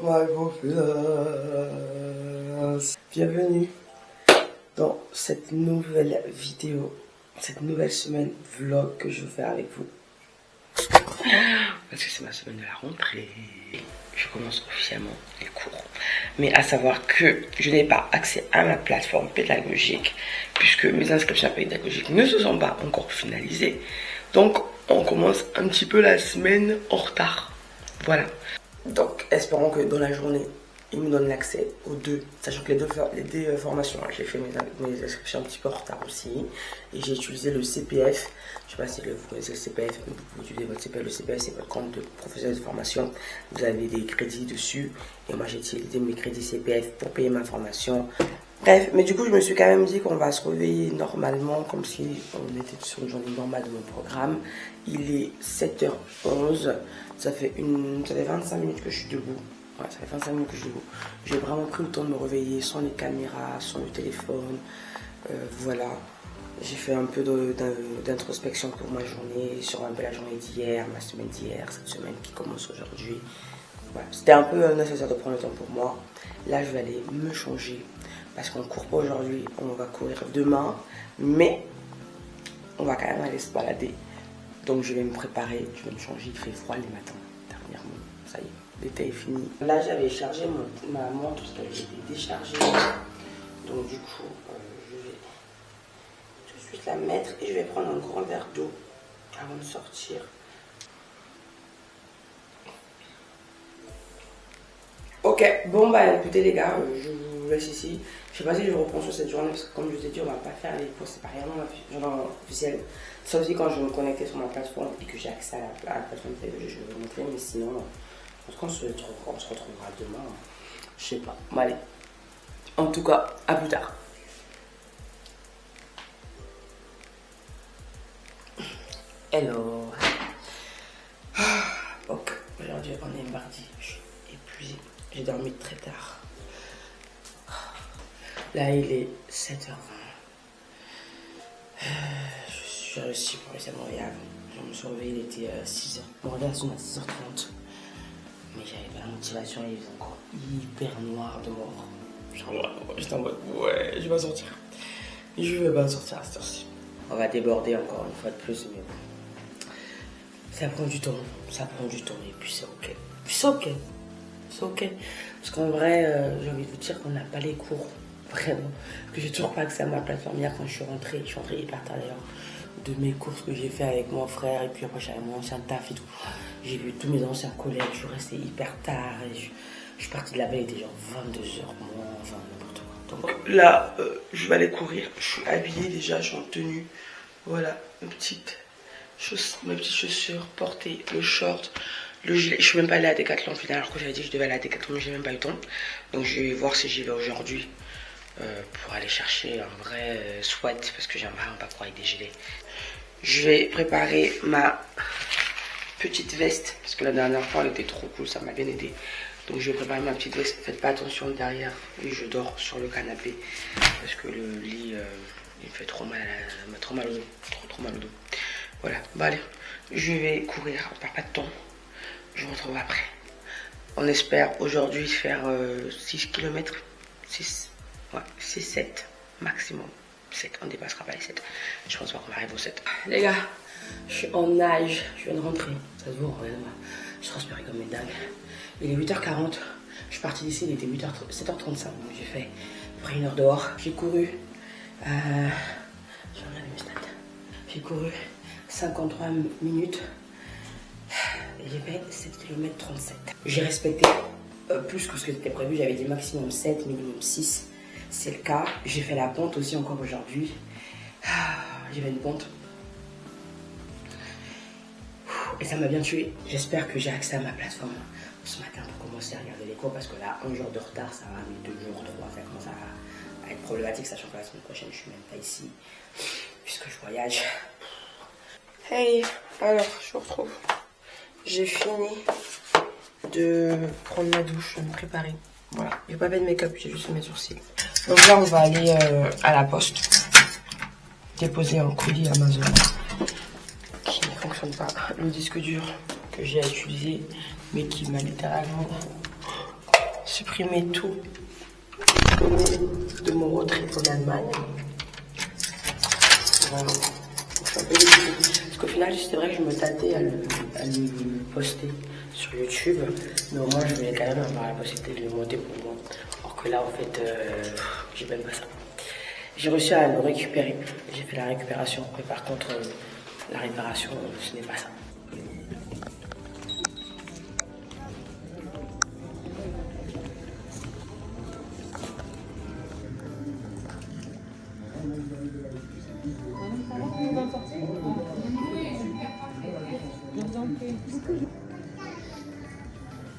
ma confiance. Bienvenue dans cette nouvelle vidéo, cette nouvelle semaine vlog que je vais faire avec vous. Parce que c'est ma semaine de la rentrée. Je commence officiellement les cours. Mais à savoir que je n'ai pas accès à ma plateforme pédagogique puisque mes inscriptions pédagogiques ne se sont pas encore finalisées. Donc on commence un petit peu la semaine en retard. Voilà. Donc espérons que dans la journée, ils me donnent l'accès aux deux. Sachant que les deux formations, j'ai fait mes inscriptions un petit peu en retard aussi. Et j'ai utilisé le CPF. Je ne sais pas si vous connaissez le CPF, mais vous pouvez utiliser votre CPF. Le CPF, c'est votre compte de professionnel de formation. Vous avez des crédits dessus. Et moi, j'ai utilisé mes crédits CPF pour payer ma formation. Bref, mais du coup, je me suis quand même dit qu'on va se réveiller normalement, comme si on était sur une journée normale de mon programme. Il est 7h11. Ça fait 25 minutes que je suis debout. Ouais, ça fait 25 minutes que je suis debout. J'ai vraiment pris le temps de me réveiller sans les caméras, sans le téléphone. Voilà. J'ai fait un peu d'introspection pour ma journée, sur un peu la journée d'hier, ma semaine d'hier, cette semaine qui commence aujourd'hui. Voilà. C'était un peu nécessaire de prendre le temps pour moi. Là, je vais aller me changer parce qu'on ne court pas aujourd'hui, on va courir demain. Mais on va quand même aller se balader. Donc, je vais me préparer, je vais me changer. Il fait froid les matins, dernièrement. Ça y est. L'été est fini. Là, j'avais chargé ma montre parce qu'elle était déchargée. Donc, du coup, je vais tout de suite la mettre et je vais prendre un grand verre d'eau avant de sortir. Ok, bon, bah écoutez, les gars, je vous laisse ici. Je sais pas si je reprends sur cette journée parce que, comme je vous ai dit, on va pas faire les courses, c'est pas rien officiel. Sauf si quand je vais me connecter sur ma plateforme et que j'ai accès à la plateforme, je vais vous montrer, mais sinon. Je pense qu'on se retrouvera demain. Je sais pas. Bon, allez. En tout cas, à plus tard. Hello. Ok. Aujourd'hui, on est mardi. Je suis épuisée. J'ai dormi très tard. Là, il est 7h20. Je suis pour les Montréal. Je me suis réveillé, il était 6h. Montréal sonne à 6h30. Mais j'avais pas la motivation, il faisait encore hyper noir dehors. J'étais en mode, ouais, je vais sortir. Je vais pas sortir à cette heure-ci. On va déborder encore une fois de plus, mais bon. Ça prend du temps, et puis c'est ok. C'est ok. Parce qu'en vrai, j'ai envie de vous dire qu'on n'a pas les cours, vraiment. Parce que j'ai toujours pas accès à ma plateforme. Hier, quand je suis rentrée hyper tard d'ailleurs, de mes courses que j'ai fait avec mon frère, et puis après j'avais mon ancien taf et tout. J'ai vu tous mes anciens collègues, je suis restée hyper tard et je suis partie de la veille, il était genre 22h, enfin n'importe quoi. Donc là, je vais aller courir, je suis habillée déjà, je suis en tenue. Voilà, mes petites chaussures portées, le short, le gilet. Je suis même pas allée à Decathlon final alors que j'avais dit que je devais aller à Decathlon, mais j'ai même pas eu le temps. Donc je vais voir si j'y vais aujourd'hui pour aller chercher un vrai sweat parce que j'aime vraiment pas courir avec des gilets. Je vais préparer ma petite veste parce que la dernière fois elle était trop cool, ça m'a bien aidé. Donc je vais préparer ma petite veste. Faites pas attention derrière, oui, je dors sur le canapé parce que le lit il me fait trop mal, trop mal au dos, trop mal au dos. Voilà, bah allez, je vais courir, on perd pas de temps. Je vous retrouve après. On espère aujourd'hui faire 6 km, 7 maximum. 7, on ne dépassera pas les 7. Je pense pas qu'on arrive aux 7. Les gars, je suis en nage, je viens de rentrer. Ça se voit, regarde-moi. Je transpirais comme une dingue. Il est 8h40. Je suis partie d'ici, il était 7h35. Donc j'ai fait après 1 heure dehors. J'ai couru. J'ai regardé mes stats. J'ai couru 53 minutes. Et j'ai fait 7 km 37. J'ai respecté plus que ce que c'était prévu. J'avais dit maximum 7, minimum 6. C'est le cas. J'ai fait la pente aussi encore aujourd'hui. J'ai fait une pente. Et ça m'a bien tué. J'espère que j'ai accès à ma plateforme ce matin pour commencer à regarder les cours. Parce que là, 1 jour de retard, ça va. Mais 2 jours, 3, ça commence à être problématique. Sachant que la semaine prochaine, je suis même pas ici. Puisque je voyage. Hey, alors, je vous retrouve. J'ai fini de prendre ma douche, de me préparer. Voilà, j'ai pas fait de make-up, j'ai juste fait mes sourcils. Donc là, on va aller à la poste déposer un colis Amazon qui ne fonctionne pas. Le disque dur que j'ai utilisé, mais qui m'a littéralement supprimer tout de mon road trip en Allemagne. Voilà. Parce qu'au final, c'est vrai que je me tâtais à le poster sur YouTube, mais au moins je voulais quand même avoir la possibilité de le monter pour moi. Alors que là, en fait, j'ai même pas ça. J'ai réussi à le récupérer, j'ai fait la récupération, mais par contre, la réparation, ce n'est pas ça.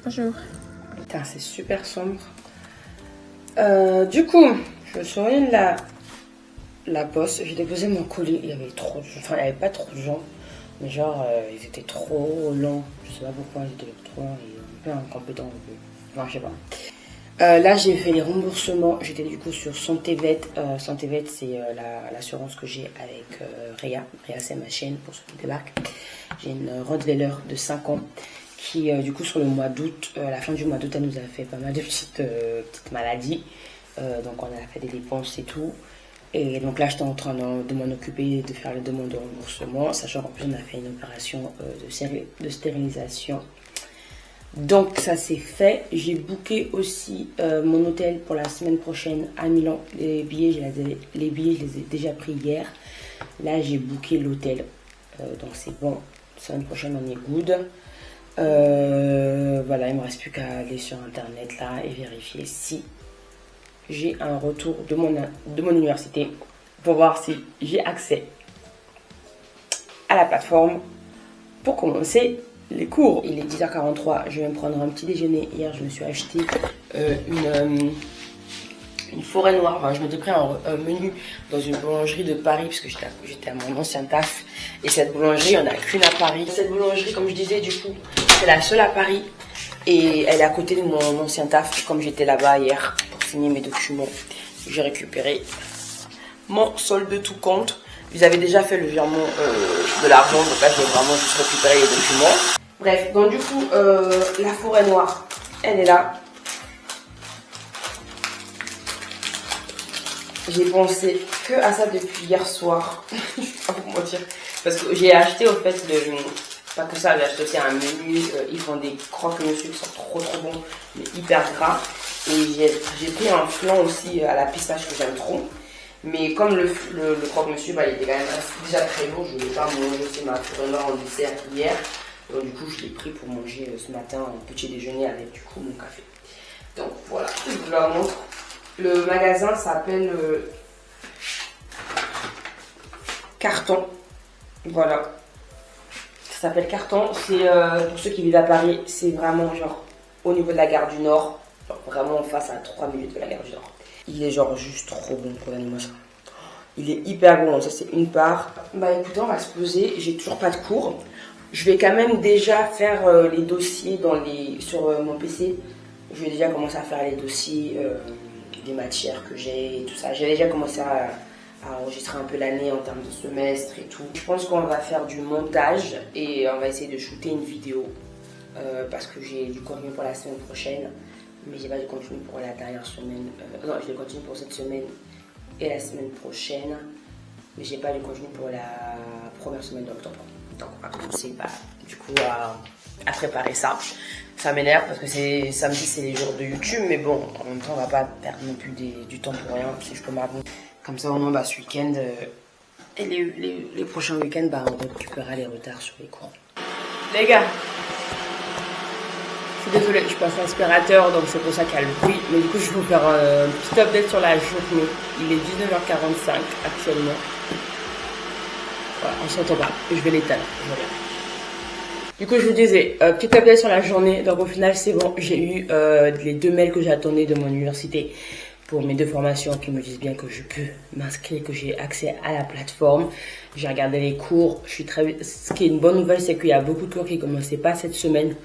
Bonjour. Putain, c'est super sombre. Du coup, je me suis revenue de la poste. J'ai déposé mon colis. Il y avait trop de gens. Enfin, il n'y avait pas trop de gens. Mais genre, ils étaient trop lents. Je sais pas pourquoi ils étaient trop lents et un peu incompétents. Enfin, je sais pas. Là, j'ai fait les remboursements. J'étais du coup sur SantéVet. SantéVet, c'est l'assurance que j'ai avec Réa. Réa, c'est ma chaîne pour ceux qui débarquent. J'ai une Rottweiler de 5 ans qui, du coup, sur le mois d'août, à la fin du mois d'août, elle nous a fait pas mal de petites maladies. Donc, on a fait des dépenses et tout. Et donc là, j'étais en train de m'en occuper, de faire les demandes de remboursement, sachant qu'en plus, on a fait une opération de stérilisation. Donc ça c'est fait. J'ai booké aussi mon hôtel pour la semaine prochaine à Milan. Les billets, je les ai déjà pris hier. Là j'ai booké l'hôtel. Donc c'est bon. La semaine prochaine on est good. Voilà, il me reste plus qu'à aller sur internet là et vérifier si j'ai un retour de mon université pour voir si j'ai accès à la plateforme pour commencer les cours. Il est 10h43, je vais me prendre un petit déjeuner. Hier, je me suis acheté une forêt noire. Enfin, je m'étais pris un menu dans une boulangerie de Paris parce que j'étais à mon ancien taf. Et cette boulangerie, il n'y en a qu'une à Paris. Cette boulangerie, comme je disais, du coup, c'est la seule à Paris. Et elle est à côté de mon ancien taf. Comme j'étais là-bas hier pour signer mes documents, j'ai récupéré mon solde de tout compte. Ils avaient déjà fait le virement de l'argent, donc là je vais vraiment juste récupérer les documents. Bref, donc du coup, la forêt noire, elle est là. J'ai pensé que à ça depuis hier soir. Je vais pas vous mentir. Parce que j'ai acheté au fait pas que ça, j'ai acheté aussi un menu. Ils font des croque-monsieur qui sont trop bons, mais hyper gras. Et j'ai pris un flan aussi à la pistache que j'aime trop. Mais comme le croque-monsieur, bah, il était quand même déjà très lourd, je ne voulais pas manger aussi ma forêt noire en dessert hier. Donc du coup, je l'ai pris pour manger ce matin un petit déjeuner avec du coup mon café. Donc voilà, je vous la montre. Le magasin s'appelle Carton. Voilà. Ça s'appelle Carton. C'est pour ceux qui vivent à Paris, c'est vraiment genre au niveau de la gare du Nord. Genre vraiment en face à 3 minutes de la gare du Nord. Il est genre juste trop bon, regardez-moi ça. Il est hyper bon, donc ça c'est une part. Bah écoutez, on va se poser, j'ai toujours pas de cours. Je vais quand même déjà faire les dossiers sur mon PC. Je vais déjà commencer à faire les dossiers des matières que j'ai et tout ça. J'ai déjà commencé à enregistrer un peu l'année en termes de semestre et tout. Je pense qu'on va faire du montage et on va essayer de shooter une vidéo parce que j'ai du contenu pour la semaine prochaine. Mais j'ai pas de contenu pour la dernière semaine. Non, j'ai du contenu pour cette semaine et la semaine prochaine. Mais j'ai pas du contenu pour la première semaine d'octobre. Donc on va commencer du coup à préparer ça. Ça m'énerve parce que samedi c'est les jours de YouTube. Mais bon, en même temps on va pas perdre non plus du temps pour rien. Si je peux m'abonner. Comme ça au moins ce week-end et les prochains week-ends on récupérera les retards sur les cours. Les gars, je suis désolée, je passe l'aspirateur, donc c'est pour ça qu'il y a le bruit. Mais du coup, je vais vous faire un petit update sur la journée. Il est 19h45 actuellement. Voilà, on s'entend pas. Je vais l'éteindre. Je reviens. Du coup, je vous disais, petit update sur la journée. Donc au final, c'est bon. J'ai eu les 2 mails que j'attendais de mon université pour mes 2 formations qui me disent bien que je peux m'inscrire, que j'ai accès à la plateforme. J'ai regardé les cours. Ce qui est une bonne nouvelle, c'est qu'il y a beaucoup de cours qui ne commençaient pas cette semaine.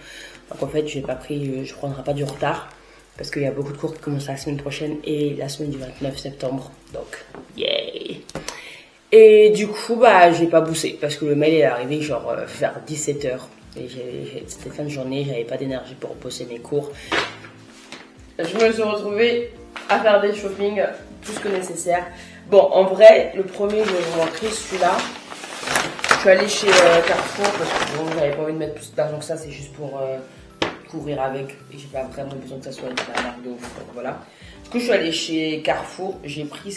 Donc en fait, je ne prendrai pas du retard parce qu'il y a beaucoup de cours qui commencent la semaine prochaine et la semaine du 29 septembre. Donc, yay! Et du coup, j'ai pas bossé parce que le mail est arrivé genre vers 17h. Et c'était fin de journée, j'avais pas d'énergie pour bosser mes cours. je me suis retrouvée à faire des shopping plus que nécessaire. Bon, en vrai, le premier, je vais vous montrer celui-là. Je suis allée chez Carrefour parce que bon, j'avais pas envie de mettre plus d'argent que ça, c'est juste pour courir avec. Et j'ai pas vraiment besoin que ça soit une marque de ouf. Donc voilà. Du coup, je suis allée chez Carrefour, j'ai pris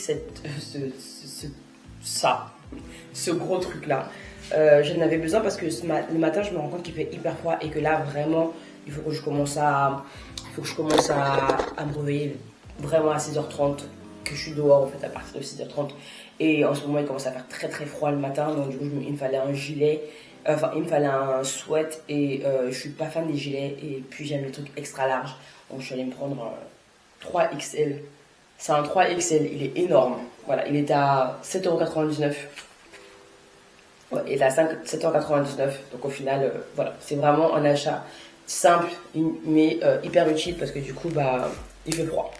ce gros truc-là. J'en avais besoin parce que le matin, je me rends compte qu'il fait hyper froid et que là, vraiment, il faut que je commence à me réveiller vraiment à 6h30, que je suis dehors en fait à partir de 6h30. Et en ce moment, il commence à faire très très froid le matin, donc du coup, il me fallait un gilet, enfin, il me fallait un sweat et je suis pas fan des gilets et puis j'aime les trucs extra larges. Donc je suis allée me prendre un 3XL. C'est un 3XL, il est énorme. Voilà, il est à 7,99 €. Ouais, il est à 7,99 €. Donc au final, voilà, c'est vraiment un achat simple mais hyper utile parce que du coup, bah, il fait froid.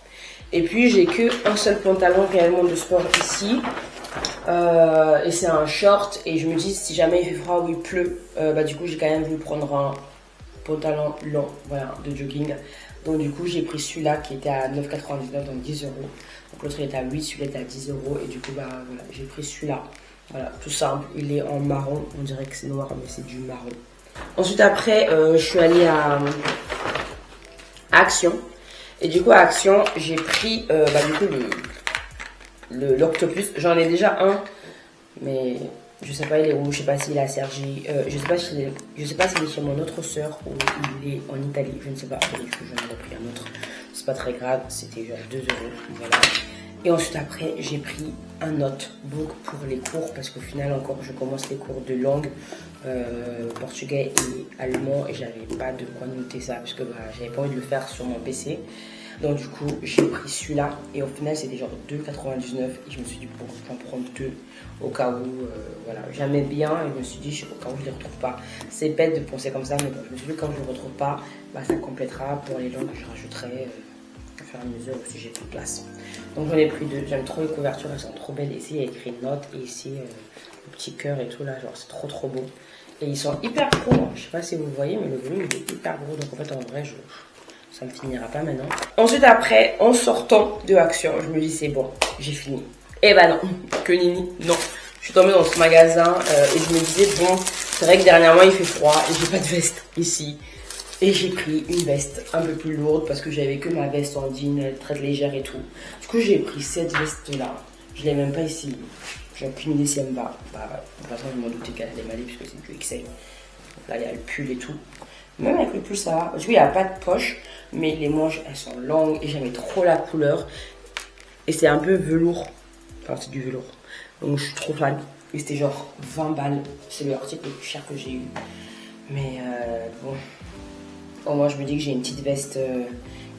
Et puis j'ai qu'un seul pantalon réellement de sport ici. Et c'est un short. Et je me dis, si jamais il fait froid ou il pleut, bah du coup j'ai quand même voulu prendre un pantalon long, voilà, de jogging. Donc du coup j'ai pris celui-là qui était à 9,99 €, donc 10 €. Donc l'autre il était à 8, celui-là était à 10 € et du coup bah voilà, j'ai pris celui-là. Voilà, tout simple, il est en marron, on dirait que c'est noir mais c'est du marron. Ensuite après je suis allée à Action. Et du coup à Action j'ai pris bah du coup l'octopus. J'en ai déjà un mais je sais pas il est où, je sais pas s'il est à Sergi, je sais pas s'il est chez mon autre soeur ou il est en Italie, je ne sais pas. Et du coup j'en ai pris un autre, c'est pas très grave, c'était genre 2 €, voilà. Et ensuite après j'ai pris un notebook pour les cours parce qu'au final encore je commence les cours de langue, portugais et allemand et j'avais pas de quoi noter ça parce que bah, j'avais pas envie de le faire sur mon PC. Donc du coup j'ai pris celui-là et au final c'était genre 2,99 € et je me suis dit bon je vais en prendre deux au cas où voilà, j'aimais bien et je me suis dit au cas où je les retrouve pas. C'est bête de penser comme ça mais bon, je me suis dit quand je les retrouve pas, bah, ça complétera pour les langues que je rajouterai à faire à mesure si j'ai plus de place. Donc j'en ai pris deux, j'aime trop les couvertures, elles sont trop belles. Ici il y a écrit note et ici le petit cœur et tout là, genre c'est trop trop beau. Et ils sont hyper gros, hein. Je sais pas si vous voyez mais le volume il est hyper gros donc en fait en vrai ça ne finira pas maintenant. Ensuite après, en sortant de Action, je me dis c'est bon, j'ai fini. Et bah non, que nini, non. Je suis tombée dans ce magasin et je me disais bon, c'est vrai que dernièrement il fait froid et j'ai pas de veste ici. Et j'ai pris une veste un peu plus lourde parce que j'avais que ma veste en jean très légère et tout. Du coup j'ai pris cette veste là. Je l'ai même pas ici. J'ai aucune idée si elle me va. Bah, de toute façon je m'en doutais qu'elle allait m'aller puisque c'est du XL. Là il y a le pull et tout. Même avec le pull ça va. Parce qu'il n'y a pas de poche. Mais les manches elles sont longues et j'aimais trop la couleur. Et c'est un peu velours. Enfin c'est du velours. Donc je suis trop fan. Et c'était genre 20 balles. C'est l'article le plus cher que j'ai eu. Mais bon. Au moins je me dis que j'ai une petite veste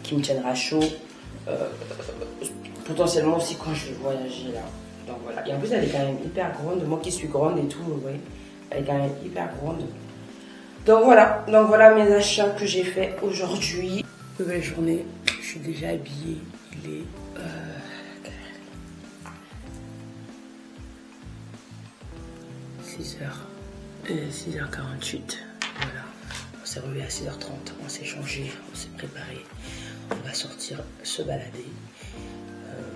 qui me tiendra chaud. Potentiellement aussi quand je vais voyager là. Donc voilà. Et en plus elle est quand même hyper grande. Moi qui suis grande et tout, vous voyez. Elle est quand même hyper grande. Donc voilà mes achats que j'ai fait aujourd'hui. Nouvelle journée. Je suis déjà habillée. Il est 6h48. Voilà. On s'est revu à 6h30, on s'est changé, on s'est préparé. On va sortir se balader.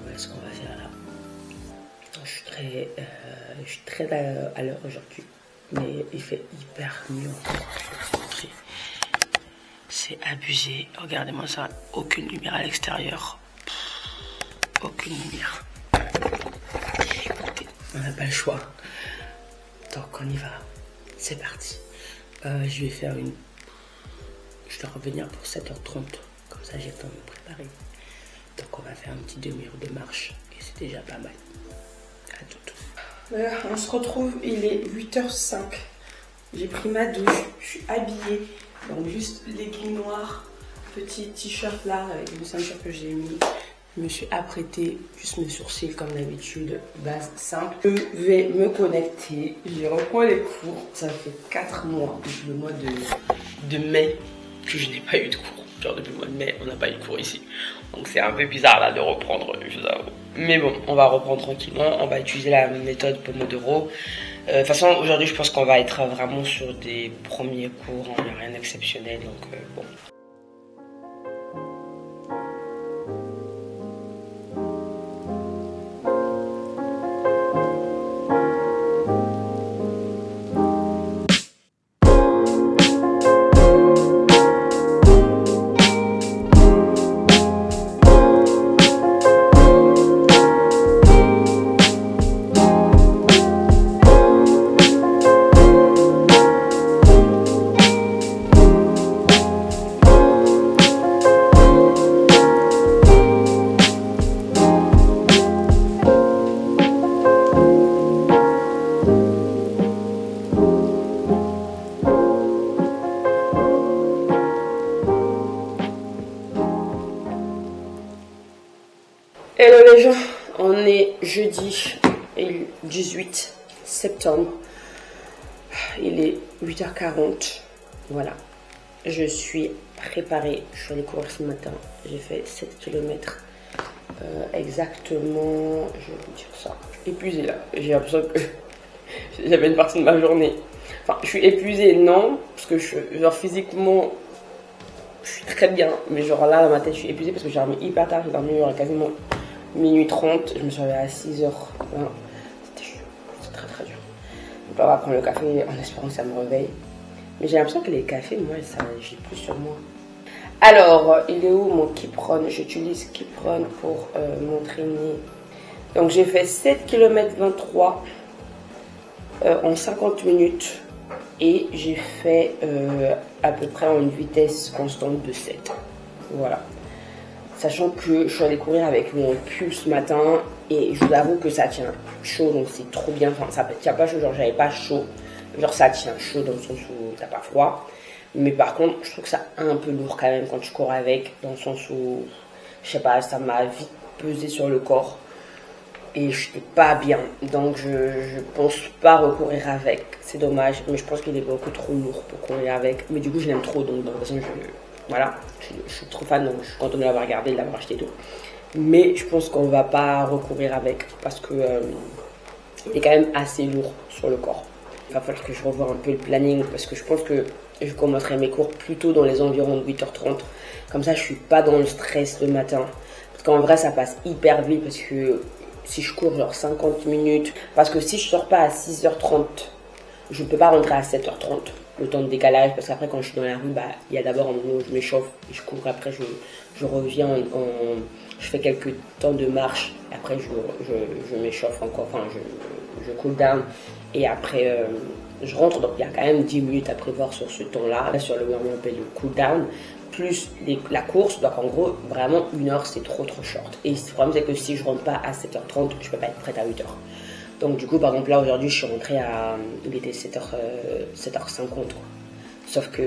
Voilà ce qu'on va faire là. Je suis très à l'heure aujourd'hui. Mais il fait hyper nuit encore. C'est abusé. Regardez-moi ça. Aucune lumière à l'extérieur. Aucune lumière. Écoutez, on n'a pas le choix. Donc on y va. C'est parti. Je vais faire une... Je dois revenir pour 7h30. Comme ça, j'ai le temps de me préparer. Donc, on va faire un petit demi-heure de marche. Et c'est déjà pas mal. À tout. Voilà, on se retrouve. Il est 8h05. J'ai pris ma douche. Je suis habillée. Donc, juste leggings noirs. Petit t-shirt là, avec une ceinture que j'ai mis. Je me suis apprêtée, juste mes sourcils comme d'habitude, base simple. Je vais me connecter, je reprends les cours. Ça fait 4 mois, depuis le mois de mai, que je n'ai pas eu de cours. Genre depuis le mois de mai, on n'a pas eu de cours ici. Donc c'est un peu bizarre là de reprendre, je vous avoue. Mais bon, on va reprendre tranquillement, on va utiliser la méthode Pomodoro. De toute façon, aujourd'hui, je pense qu'on va être vraiment sur des premiers cours, il n'y a rien d'exceptionnel, donc bon. les gens, on est jeudi 18 septembre. Il est 8h40. Voilà. Je suis préparée. Je suis allée courir ce matin. J'ai fait 7 km. Exactement. Je vais vous dire ça. Je suis épuisée là. J'ai l'impression que j'avais une partie de ma journée. Enfin, je suis épuisée, non. Parce que genre physiquement, je suis très bien. Mais genre là, dans ma tête, je suis épuisée parce que j'ai dormi hyper tard. J'ai dormi quasiment minuit 30. Je me suis réveillée à 6h20. C'était très très dur. On va prendre le café en espérant que ça me réveille. Mais j'ai l'impression que les cafés, moi, ça agit plus sur moi. Alors, il est où mon Keep-Run? J'utilise Keep-Run pour m'entraîner. Donc, j'ai fait 7 km 23 en 50 minutes. Et j'ai fait à peu près en une vitesse constante de 7. Voilà. Sachant que je suis allée courir avec mon pull ce matin. Et je vous avoue que ça tient chaud, donc c'est trop bien. Enfin, ça tient pas chaud, genre j'avais pas chaud. Genre ça tient chaud dans le sens où t'as pas froid. Mais par contre, je trouve que ça un peu lourd quand même quand je cours avec. Dans le sens où, je sais pas, ça m'a vite pesé sur le corps. Et je n'étais pas bien. Donc je pense pas recourir avec. C'est dommage, mais je pense qu'il est beaucoup trop lourd pour courir avec. Mais du coup, je l'aime trop, donc de toute façon, voilà, je suis trop fan, donc je suis contente de l'avoir regardé, de l'avoir acheté et tout. Mais je pense qu'on va pas recourir avec parce que il est quand même assez lourd sur le corps. Il va falloir que je revoie un peu le planning parce que je pense que je commencerai mes cours plutôt dans les environs de 8h30. Comme ça, je suis pas dans le stress le matin. Parce qu'en vrai, ça passe hyper vite parce que si je cours genre 50 minutes, parce que si je sors pas à 6h30, je peux pas rentrer à 7h30. Le temps de décalage, parce qu'après quand je suis dans la rue, bah, il y a d'abord un moment où je m'échauffe et je cours, après je reviens je fais quelques temps de marche, après je m'échauffe encore, enfin je cool down et après je rentre, donc il y a quand même 10 minutes à prévoir sur ce temps-là, sur le warm-up et le cool down, plus la course, donc en gros vraiment 1 heure c'est trop short. Et le problème c'est que si je rentre pas à 7h30, je peux pas être prête à 8h. Donc du coup par exemple là aujourd'hui je suis rentrée il était 7h50 quoi. Sauf que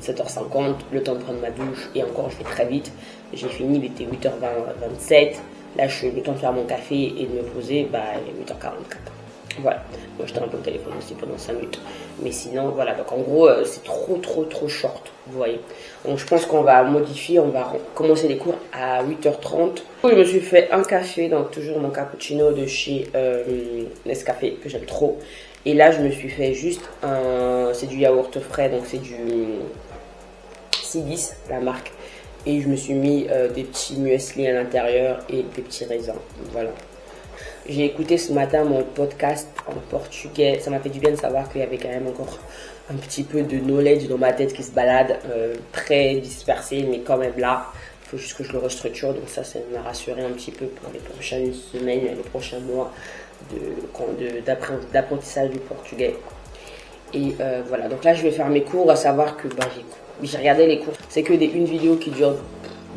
7h50, le temps de prendre ma douche et encore je fais très vite. J'ai fini, il était 8h27. Là je suis le temps de faire mon café et de me poser, il est 8h44. Voilà, moi j'étais un peu au téléphone aussi pendant 5 minutes. Mais sinon voilà, donc en gros c'est trop short, vous voyez. Donc je pense qu'on va modifier, on va commencer les cours à 8h30. Je me suis fait un café, donc toujours mon cappuccino de chez Nescafé que j'aime trop. Et là je me suis fait juste c'est du yaourt frais, donc c'est du C10, la marque. Et je me suis mis des petits muesli à l'intérieur et des petits raisins, voilà. J'ai écouté ce matin mon podcast en portugais. Ça m'a fait du bien de savoir qu'il y avait quand même encore un petit peu de knowledge dans ma tête qui se balade, très dispersé, mais quand même là. Il faut juste que je le restructure. Donc ça m'a rassuré un petit peu pour les prochaines semaines, les prochains mois d'apprentissage du portugais. Et voilà, donc là je vais faire mes cours, à savoir que j'ai regardé les cours. C'est que une vidéo qui dure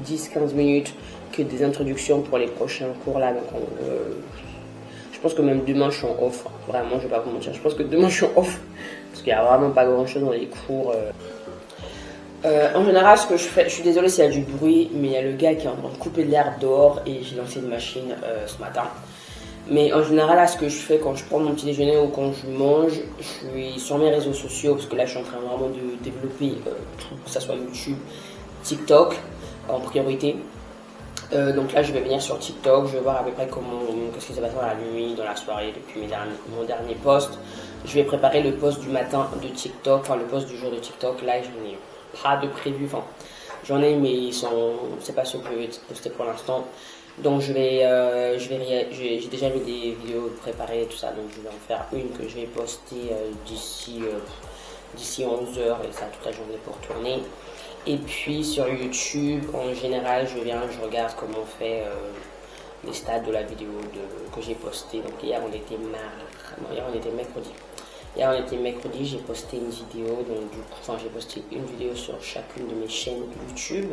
10-15 minutes, que des introductions pour les prochains cours là. Donc je pense que même demain je suis en off, vraiment je vais pas vous mentir, je pense que demain je suis en off, parce qu'il n'y a vraiment pas grand chose dans les cours. En général ce que je fais, je suis désolée s'il y a du bruit, mais il y a le gars qui est en train de couper de l'herbe dehors et j'ai lancé une machine ce matin. Mais en général là ce que je fais quand je prends mon petit déjeuner ou quand je mange, je suis sur mes réseaux sociaux, parce que là je suis en train vraiment de développer tout, que ce soit YouTube, TikTok en priorité. Donc là je vais venir sur TikTok, je vais voir à peu près qu'est-ce qui s'est passé dans la nuit, dans la soirée, depuis mon dernier post. Je vais préparer le post du matin de TikTok, enfin le post du jour de TikTok. Là j'en ai pas de prévu, enfin j'en ai mais c'est pas sûr que je vais poster pour l'instant. Donc j'ai déjà vu des vidéos préparées et tout ça, donc je vais en faire une que je vais poster d'ici 11h et ça toute la journée pour tourner. Et puis sur YouTube, en général, je regarde comment on fait les stats de la vidéo que j'ai postée. Donc hier on était mercredi. Hier on était mercredi, j'ai posté une vidéo, j'ai posté une vidéo sur chacune de mes chaînes YouTube.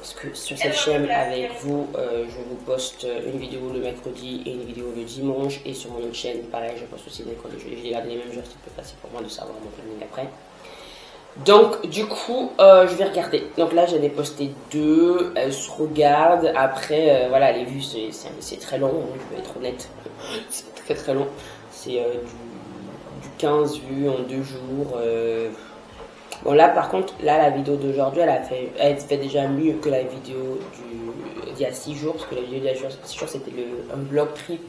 Parce que sur cette chaîne avec vous, je vous poste une vidéo le mercredi et une vidéo le dimanche. Et sur mon autre chaîne, pareil, je poste aussi le mercredi. Je vais garder les mêmes jours, c'est plus facile pour moi de savoir mon planning après. Donc du coup, je vais regarder. Donc là, j'en ai posté 2. Elles se regardent. Après, voilà, les vues, c'est très long. Hein, je vais être honnête. C'est très très long. C'est du 15 vues en 2 jours. Bon là, par contre, là, la vidéo d'aujourd'hui, elle fait déjà mieux que la vidéo d'il y a 6 jours. Parce que la vidéo d'il y a 6 jours, c'était un vlog trip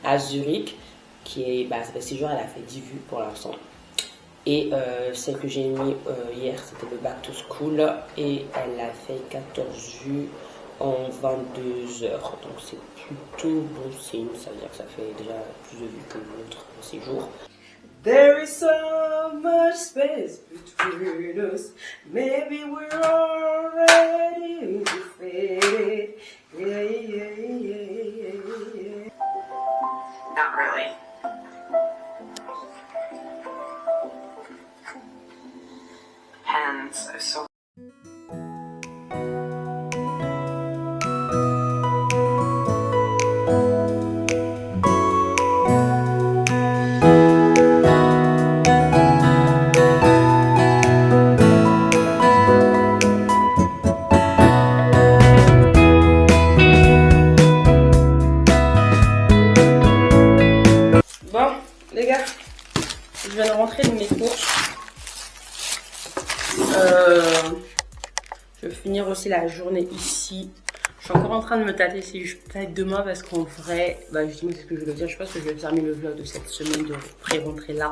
à Zurich. Qui est, ça fait 6 jours, elle a fait 10 vues pour l'instant. Et celle que j'ai mis hier, c'était le Back to School et elle a fait 14 vues en 22 heures. Donc c'est plutôt bon signe, ça veut dire que ça fait déjà plus de vues que l'autre en 6 jours. There is so much space between us, maybe we're already faded. Yeah, yeah, yeah, yeah. Not really. Depends. So Bon, les gars, je viens de rentrer de mes courses. Je vais finir aussi la journée ici. Je suis encore en train de me tâter si je fais demain parce qu'en vrai, justement, c'est ce que je voulais dire. Je pense que je vais terminer le vlog de cette semaine de pré-rentrée là.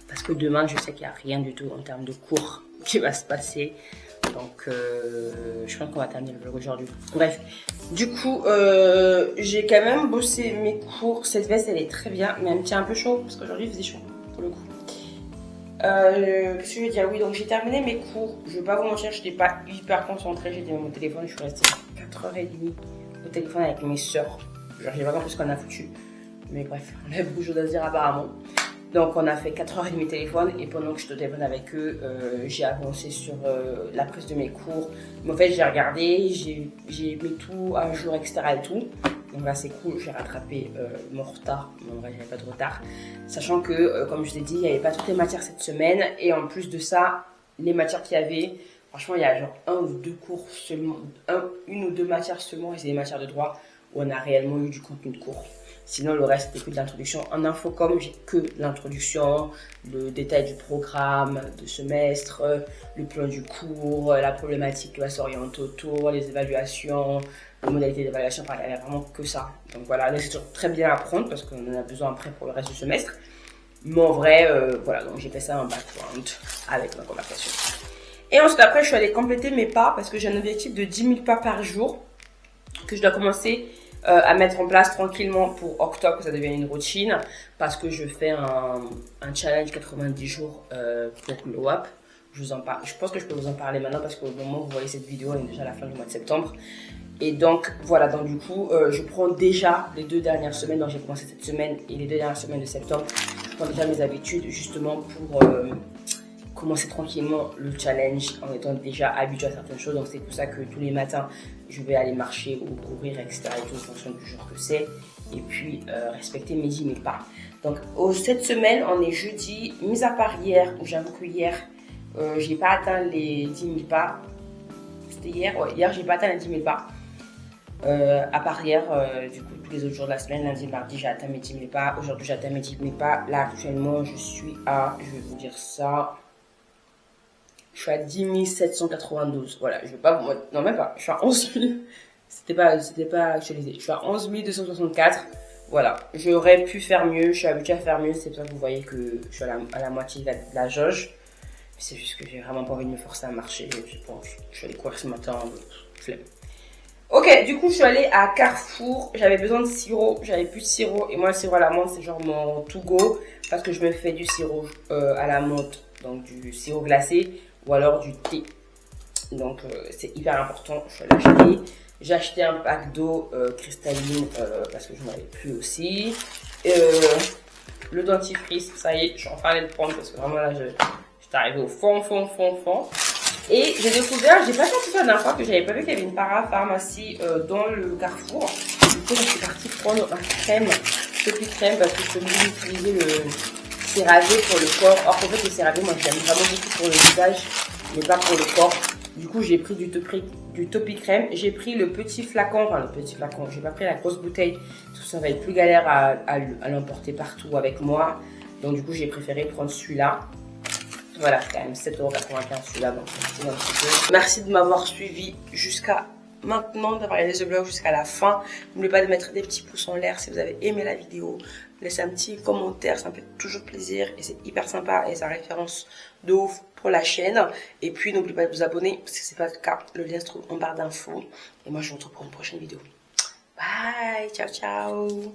Parce que demain, je sais qu'il n'y a rien du tout en termes de cours qui va se passer. Donc, je pense qu'on va terminer le vlog aujourd'hui. Bref, du coup, j'ai quand même bossé mes cours. Cette veste, elle est très bien, mais elle me tient un peu chaud parce qu'aujourd'hui, il faisait chaud pour le coup. Qu'est-ce que je veux dire? Oui, donc j'ai terminé mes cours. Je vais pas vous mentir, je n'étais pas hyper concentrée. J'étais dans mon téléphone, je suis restée 4h30 au téléphone avec mes soeurs. Genre, j'ai pas compris ce qu'on a foutu. Mais bref, on a beaucoup de choses à se dire apparemment. Donc, on a fait 4h30 téléphone et pendant que je te téléphone avec eux, j'ai avancé sur la prise de mes cours. Mais en fait, j'ai regardé, j'ai mis tout à jour, etc. et tout. Donc là, c'est cool, j'ai rattrapé mon retard. Mais en vrai, j'avais pas de retard. Sachant que, comme je t'ai dit, il n'y avait pas toutes les matières cette semaine. Et en plus de ça, les matières qu'il y avait, franchement, il y a genre 1 ou 2 cours seulement, une ou deux matières seulement, et c'est des matières de droit où on a réellement eu du contenu de cours. Sinon, le reste, c'était que de l'introduction. En infocom, j'ai que l'introduction, le détail du programme, de semestre, le plan du cours, la problématique qui va s'orienter autour, les évaluations, les modalités d'évaluation. Enfin, il n'y a vraiment que ça. Donc voilà, là, c'est toujours très bien à apprendre parce qu'on en a besoin après pour le reste du semestre. Mais en vrai, voilà, donc j'ai fait ça en background avec ma conversation. Et ensuite, après, je suis allée compléter mes pas parce que j'ai un objectif de 10 000 pas par jour que je dois commencer à mettre en place tranquillement pour octobre, que ça devienne une routine, parce que je fais un challenge 90 jours pour Glow Up. Je vous en parle. Je pense que je peux vous en parler maintenant parce qu'au moment où vous voyez cette vidéo, on est déjà à la fin du mois de septembre. Et donc voilà, donc du coup, je prends déjà les 2 dernières semaines, donc j'ai commencé cette semaine et les 2 dernières semaines de septembre, je prends déjà mes habitudes justement pour commencer tranquillement le challenge en étant déjà habitué à certaines choses. Donc c'est pour ça que tous les matins je vais aller marcher ou courir, etc. et tout en fonction du jour que c'est, et puis respecter mes 10 000 pas. Donc cette semaine on est jeudi, mis à part hier où j'avoue que hier j'ai pas atteint les 10 000 pas. C'était hier, ouais, hier j'ai pas atteint les 10 000 pas. À part hier, du coup tous les autres jours de la semaine, lundi, mardi j'ai atteint mes 10 000 pas. Aujourd'hui j'ai atteint mes 10 000 pas. Là actuellement je suis à, je vais vous dire ça, je suis à 10 792. Voilà, je vais pas vous... Non, même pas. Je suis à 11 000. C'était pas actualisé. Je suis à 11 264. Voilà. J'aurais pu faire mieux. Je suis habituée à faire mieux. C'est pour ça que vous voyez que je suis à la moitié de la jauge. C'est juste que j'ai vraiment pas envie de me forcer à marcher. Je suis allée courir ce matin. Flemme. Ok, du coup, je suis allée à Carrefour. J'avais besoin de sirop. J'avais plus de sirop. Et moi, le sirop à la menthe, c'est genre mon to go. Parce que je me fais du sirop à la menthe. Donc, du sirop glacé. Ou alors du thé. Donc c'est hyper important. Je vais l'acheter. J'ai acheté un pack d'eau cristalline parce que je n'en avais plus aussi. Le dentifrice, ça y est, je suis en train de le prendre parce que vraiment là, je suis arrivée au fond. Et j'ai découvert, j'ai pas fait ça la dernière fois que j'avais pas vu qu'il y avait une parapharmacie dans le Carrefour. Du coup, je suis partie prendre un crème, petit crème parce que je peux mieux utiliser CeraVe pour le corps. Or, en fait, le CeraVe, moi, j'aime vraiment beaucoup pour le visage, mais pas pour le corps. Du coup, j'ai pris du Topicrème. J'ai pris le petit flacon, enfin le petit flacon, j'ai pas pris la grosse bouteille, parce que ça va être plus galère à l'emporter partout avec moi. Donc, du coup, j'ai préféré prendre celui-là. Voilà, c'est quand même 7,95 € celui-là. Donc, un petit peu. Merci de m'avoir suivi jusqu'à maintenant, d'avoir regardé ce vlog jusqu'à la fin. N'oubliez pas de mettre des petits pouces en l'air si vous avez aimé la vidéo. Laissez un petit commentaire, ça me fait toujours plaisir et c'est hyper sympa et ça référence de ouf pour la chaîne. Et puis n'oubliez pas de vous abonner si ce n'est pas le cas. Le lien se trouve en barre d'infos. Et moi je vous retrouve pour une prochaine vidéo. Bye, ciao ciao.